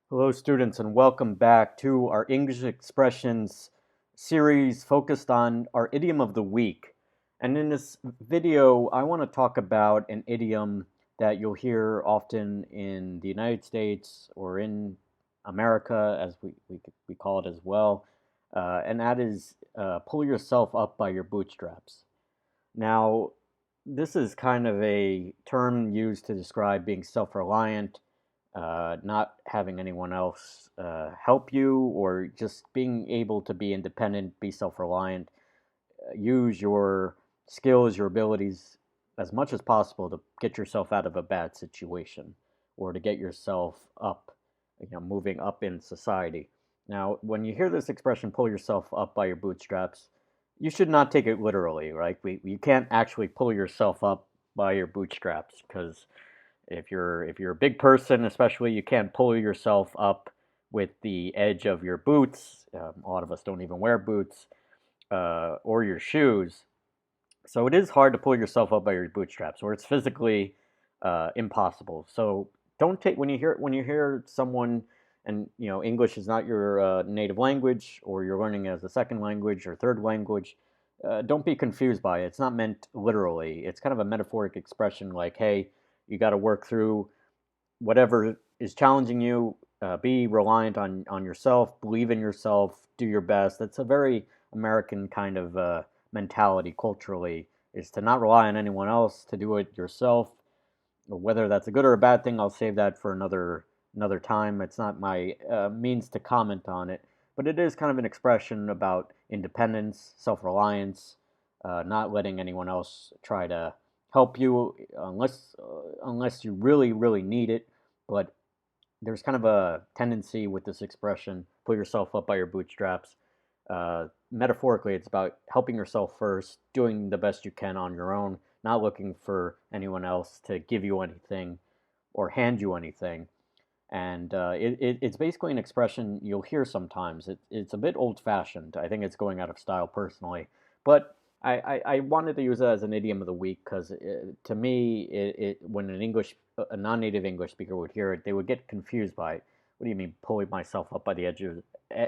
Hello, students, and welcome back to our English expressions series focused on our idiom of the week. And in this video, I want to talk about an idiom that you'll hear often in the United States or in America, as we call it as well. And that is pull yourself up by your bootstraps. Now, this is kind of a term used to describe being self-reliant, not having anyone else help you, or just being able to be independent, be self-reliant, use your skills, your abilities as much as possible to get yourself out of a bad situation or to get yourself up, moving up in society. Now, when you hear this expression, pull yourself up by your bootstraps, you should not take it literally, right? You can't actually pull yourself up by your bootstraps because if you're a big person, especially, you can't pull yourself up with the edge of your boots. A lot of us don't even wear boots or your shoes, so it is hard to pull yourself up by your bootstraps, or it's physically impossible. So don't take when you hear someone, and English is not your native language, or you're learning as a second language or third language. Don't be confused by it. It's not meant literally. It's kind of a metaphoric expression, like, hey, you got to work through whatever is challenging you. Be reliant on yourself. Believe in yourself. Do your best. That's a very American kind of mentality culturally, is to not rely on anyone else, to do it yourself. Whether that's a good or a bad thing, I'll save that for another time. It's not my means to comment on it, but it is kind of an expression about independence, self-reliance, not letting anyone else try to help you unless you really need it. But there's kind of a tendency with this expression, pull yourself up by your bootstraps. Metaphorically, it's about helping yourself first, doing the best you can on your own, not looking for anyone else to give you anything or hand you anything. And it's basically an expression you'll hear sometimes. It's a bit old-fashioned. I think it's going out of style personally. But I wanted to use it as an idiom of the week because to me, when a non-native English speaker would hear it, they would get confused by it. What do you mean pulling myself up by the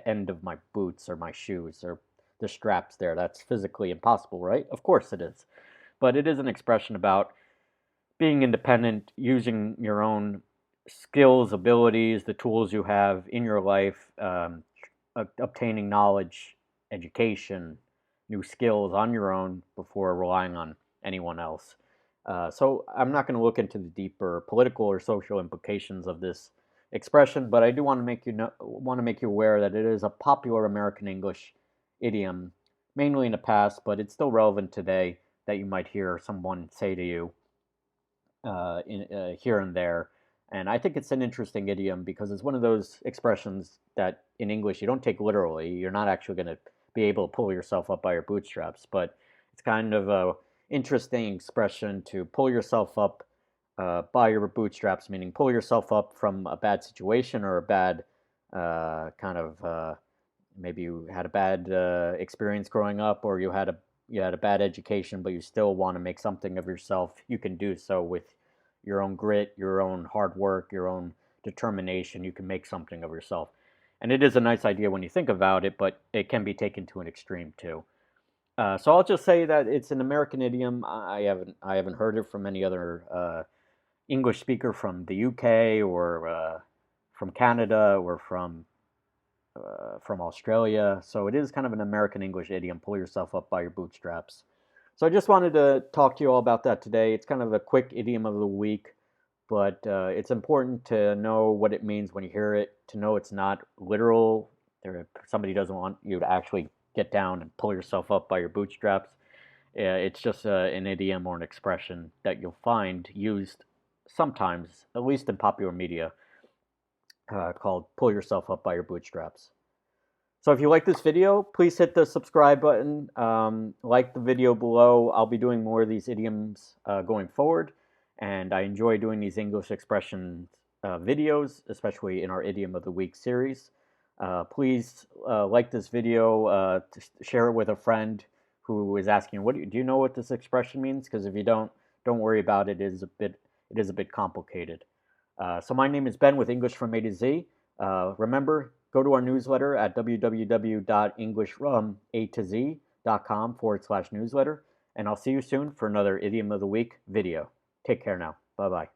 end of my boots or my shoes or the straps there? That's physically impossible, right? Of course it is. But it is an expression about being independent, using your own skills, abilities, the tools you have in your life, obtaining knowledge, education, new skills on your own before relying on anyone else. So I'm not going to look into the deeper political or social implications of this expression, but I do want to make you aware that it is a popular American English idiom, mainly in the past, but it's still relevant today, that you might hear someone say to you here and there. And I think it's an interesting idiom because it's one of those expressions that in English you don't take literally. You're not actually going to be able to pull yourself up by your bootstraps, but it's kind of a interesting expression to pull yourself up by your bootstraps, meaning pull yourself up from a bad situation or a bad kind of maybe you had a bad experience growing up, or you had a bad education, but you still want to make something of yourself. You can do so with your own grit, your own hard work, your own determination. You can make something of yourself. And it is a nice idea when you think about it, but it can be taken to an extreme too. So I'll just say that it's an American idiom. I haven't heard it from any other English speaker from the UK or from Canada or from Australia. So it is kind of an American English idiom, pull yourself up by your bootstraps. So I just wanted to talk to you all about that today. It's kind of a quick idiom of the week, but it's important to know what it means when you hear it, to know it's not literal. Somebody doesn't want you to actually get down and pull yourself up by your bootstraps. It's just an idiom or an expression that you'll find used sometimes, at least in popular media, called pull yourself up by your bootstraps. So if you like this video, please hit the subscribe button, like the video below. I'll be doing more of these idioms going forward, and I enjoy doing these English expression videos, especially in our Idiom of the Week series. Please like this video, share it with a friend who is asking, do you know what this expression means? Because if you don't worry about it. It is a bit complicated. So my name is Ben with English from A to Z. Remember, go to our newsletter at www.englishfroma to z.com/newsletter, and I'll see you soon for another Idiom of the Week video. Take care now. Bye-bye.